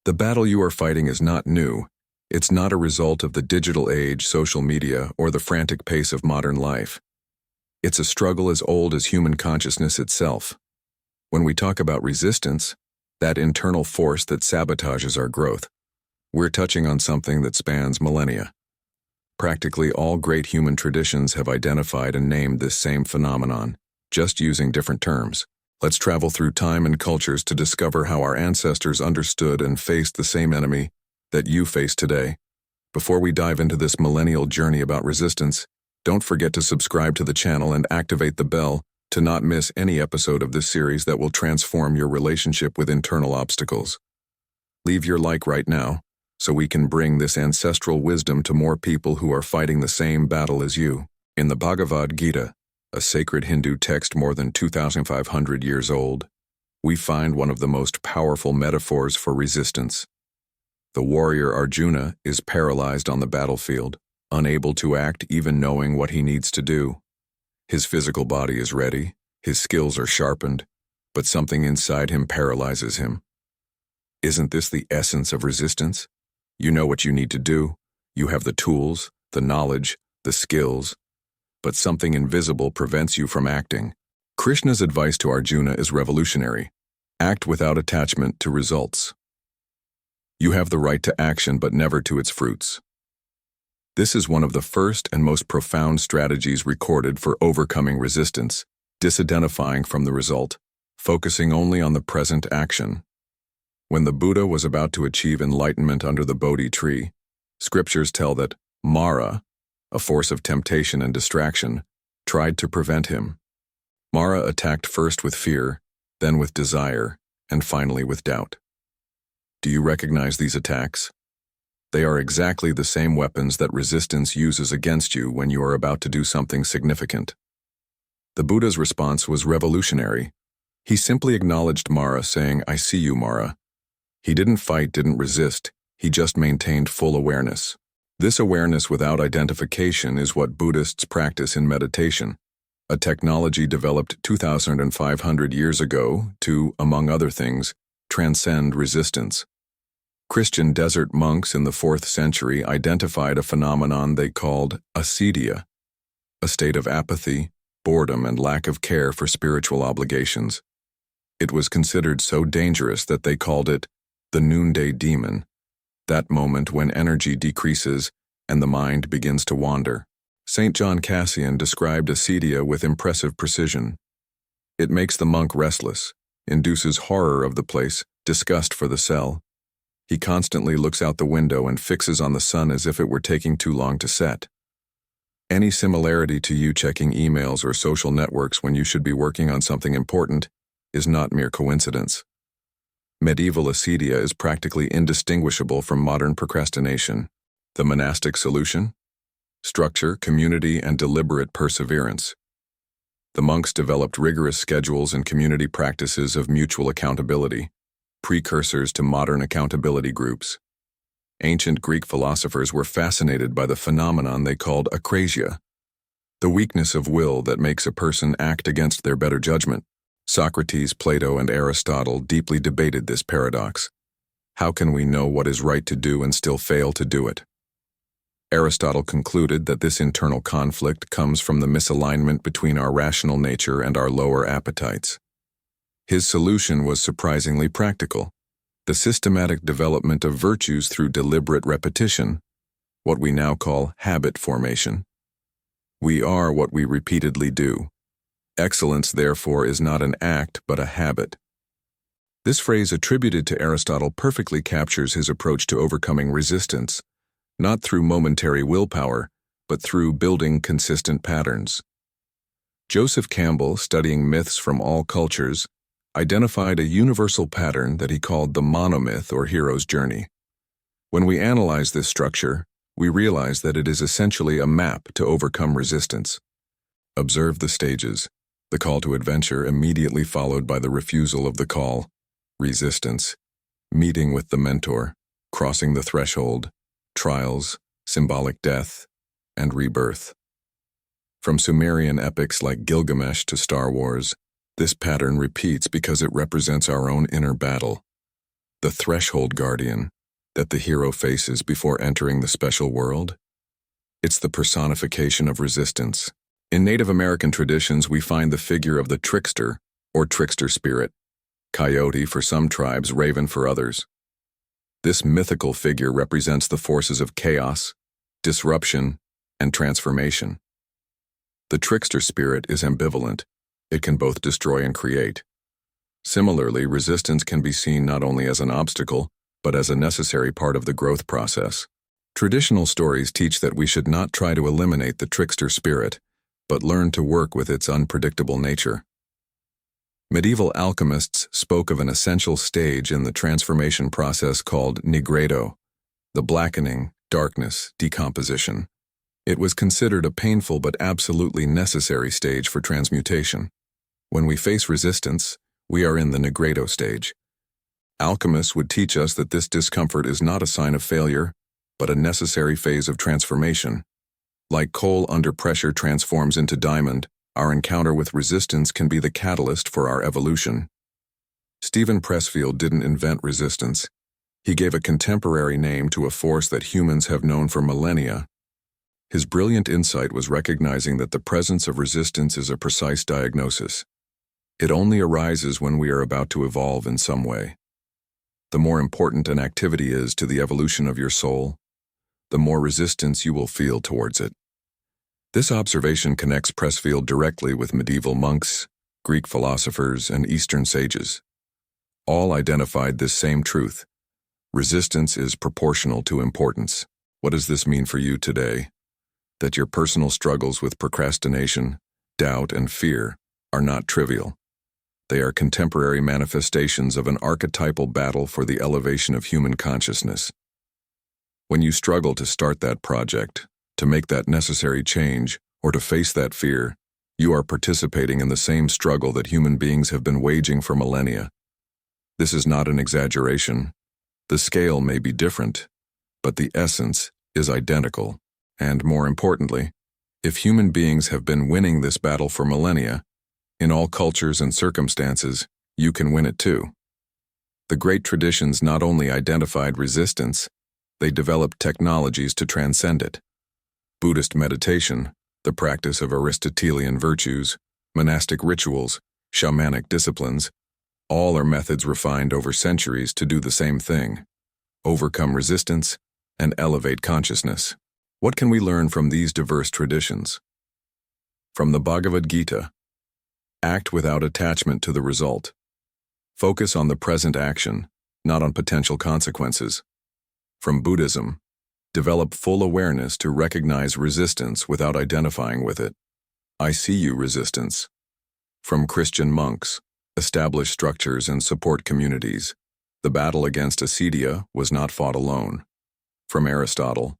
The battle you are fighting is not new. It's not a result of the digital age, social media, or the frantic pace of modern life. It's a struggle as old as human consciousness itself. When we talk about resistance, that internal force that sabotages our growth, we're touching on something that spans millennia. Practically all great human traditions have identified and named this same phenomenon, just using different terms. Let's travel through time and cultures to discover how our ancestors understood and faced the same enemy that you face today. Before we dive into this millennial journey about resistance, don't forget to subscribe to the channel and activate the bell to not miss any episode of this series that will transform your relationship with internal obstacles. Leave your like right now, so we can bring this ancestral wisdom to more people who are fighting the same battle as you. In the Bhagavad Gita, a sacred Hindu text more than 2,500 years old, we find one of the most powerful metaphors for resistance. The warrior Arjuna is paralyzed on the battlefield, unable to act even knowing what he needs to do. His physical body is ready, his skills are sharpened, but something inside him paralyzes him. Isn't this the essence of resistance? You know what you need to do, you have the tools, the knowledge, the skills, but something invisible prevents you from acting. Krishna's advice to Arjuna is revolutionary. Act without attachment to results. You have the right to action but never to its fruits. This is one of the first and most profound strategies recorded for overcoming resistance, disidentifying from the result, focusing only on the present action. When the Buddha was about to achieve enlightenment under the Bodhi tree, scriptures tell that Mara, a force of temptation and distraction, tried to prevent him. Mara attacked first with fear, then with desire, and finally with doubt. Do you recognize these attacks? They are exactly the same weapons that resistance uses against you when you are about to do something significant. The Buddha's response was revolutionary. He simply acknowledged Mara, saying, "I see you, Mara." He didn't fight, didn't resist, he just maintained full awareness. This awareness without identification is what Buddhists practice in meditation, a technology developed 2,500 years ago to, among other things, transcend resistance. Christian desert monks in the 4th century identified a phenomenon they called acedia, a state of apathy, boredom, and lack of care for spiritual obligations. It was considered so dangerous that they called it the noonday demon, that moment when energy decreases and the mind begins to wander. St. John Cassian described acedia with impressive precision. It makes the monk restless, induces horror of the place, disgust for the cell. He constantly looks out the window and fixes on the sun as if it were taking too long to set. Any similarity to you checking emails or social networks when you should be working on something important is not mere coincidence. Medieval acedia is practically indistinguishable from modern procrastination. The monastic solution? Structure, community, and deliberate perseverance. The monks developed rigorous schedules and community practices of mutual accountability, precursors to modern accountability groups. Ancient Greek philosophers were fascinated by the phenomenon they called akrasia, the weakness of will that makes a person act against their better judgment. Socrates, Plato, and Aristotle deeply debated this paradox. How can we know what is right to do and still fail to do it? Aristotle concluded that this internal conflict comes from the misalignment between our rational nature and our lower appetites. His solution was surprisingly practical: the systematic development of virtues through deliberate repetition, what we now call habit formation. We are what we repeatedly do. Excellence, therefore, is not an act but a habit. This phrase attributed to Aristotle perfectly captures his approach to overcoming resistance, not through momentary willpower, but through building consistent patterns. Joseph Campbell, studying myths from all cultures, identified a universal pattern that he called the monomyth or hero's journey. When we analyze this structure, we realize that it is essentially a map to overcome resistance. Observe the stages: the call to adventure immediately followed by the refusal of the call, resistance, meeting with the mentor, crossing the threshold, trials, symbolic death, and rebirth. From Sumerian epics like Gilgamesh to Star Wars, this pattern repeats because it represents our own inner battle. the threshold guardian that the hero faces before entering the special world? It's the personification of resistance. In Native American traditions, we find the figure of the trickster or trickster spirit, coyote for some tribes, raven for others. This mythical figure represents the forces of chaos, disruption, and transformation. The trickster spirit is ambivalent. It can both destroy and create. Similarly, resistance can be seen not only as an obstacle, but as a necessary part of the growth process. Traditional stories teach that we should not try to eliminate the trickster spirit, but learn to work with its unpredictable nature. Medieval alchemists spoke of an essential stage in the transformation process called nigredo, the blackening, darkness, decomposition. It was considered a painful but absolutely necessary stage for transmutation. When we face resistance, we are in the nigredo stage. Alchemists would teach us that this discomfort is not a sign of failure, but a necessary phase of transformation. Like coal under pressure transforms into diamond, our encounter with resistance can be the catalyst for our evolution. Stephen Pressfield didn't invent resistance. He gave a contemporary name to a force that humans have known for millennia. His brilliant insight was recognizing that the presence of resistance is a precise diagnosis. It only arises when we are about to evolve in some way. The more important an activity is to the evolution of your soul, the more resistance you will feel towards it. This observation connects Pressfield directly with medieval monks, Greek philosophers, and Eastern sages. All identified this same truth. Resistance is proportional to importance. What does this mean for you today? That your personal struggles with procrastination, doubt, and fear are not trivial. They are contemporary manifestations of an archetypal battle for the elevation of human consciousness. When you struggle to start that project, to make that necessary change, or to face that fear, you are participating in the same struggle that human beings have been waging for millennia. This is not an exaggeration. The scale may be different, but the essence is identical. And more importantly, if human beings have been winning this battle for millennia, in all cultures and circumstances, you can win it too. The great traditions not only identified resistance, they developed technologies to transcend it. Buddhist meditation, the practice of Aristotelian virtues, monastic rituals, shamanic disciplines, all are methods refined over centuries to do the same thing: overcome resistance and elevate consciousness. What can we learn from these diverse traditions? From the Bhagavad Gita: act without attachment to the result. Focus on the present action, not on potential consequences. From Buddhism: develop full awareness to recognize resistance without identifying with it. I see you, resistance. From Christian monks: establish structures and support communities. The battle against acedia was not fought alone. From Aristotle: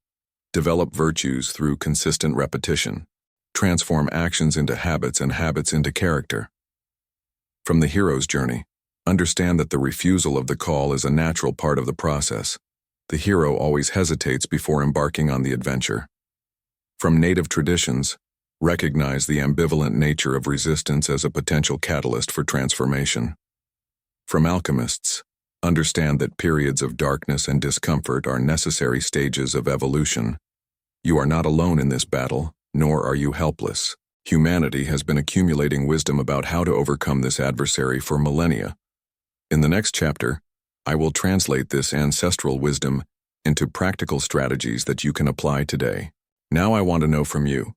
develop virtues through consistent repetition. Transform actions into habits and habits into character. From the hero's journey: understand that the refusal of the call is a natural part of the process. The hero always hesitates before embarking on the adventure. From native traditions: recognize the ambivalent nature of resistance as a potential catalyst for transformation. From alchemists: understand that periods of darkness and discomfort are necessary stages of evolution. You are not alone in this battle, nor are you helpless. Humanity has been accumulating wisdom about how to overcome this adversary for millennia. In the next chapter, I will translate this ancestral wisdom into practical strategies that you can apply today. Now I want to know from you: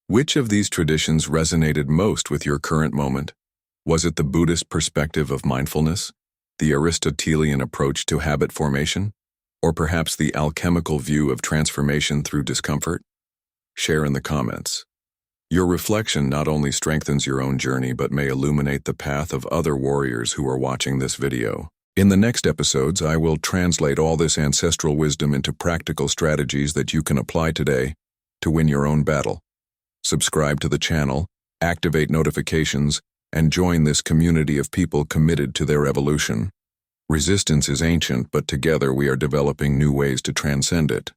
which of these traditions resonated most with your current moment? Was it the Buddhist perspective of mindfulness, the Aristotelian approach to habit formation, or perhaps the alchemical view of transformation through discomfort? Share in the comments. Your reflection not only strengthens your own journey but may illuminate the path of other warriors who are watching this video. In the next episodes, I will translate all this ancestral wisdom into practical strategies that you can apply today to win your own battle. Subscribe to the channel, activate notifications, and join this community of people committed to their evolution. Resistance is ancient, but together we are developing new ways to transcend it.